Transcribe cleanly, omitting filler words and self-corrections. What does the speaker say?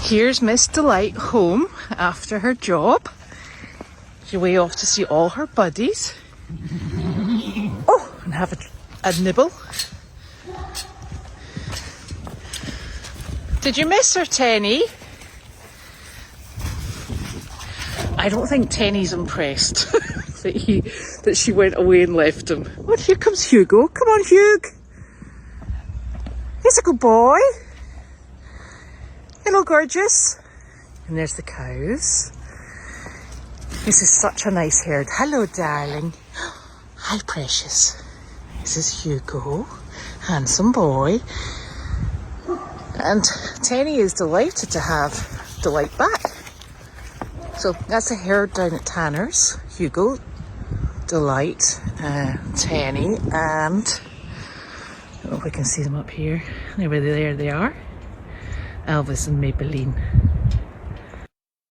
Here's Miss Delight home after her job. She's way off to see all her buddies. Oh, and have a nibble. Did you miss her, Tenny? I don't think Tenny's impressed that she went away and left him. Oh, here comes Hugo. Come on, Hugh. He's a good boy. Hello, gorgeous. And there's the cows. This is such a nice herd. Hello, darling. Hi, precious. This is Hugo. Handsome boy. And Tenny is delighted to have Delight back. So that's a herd down at Tanner's. Hugo, Delight, Tenny, and I don't know if we can see them up here. There they are. Elvis and Maybelline.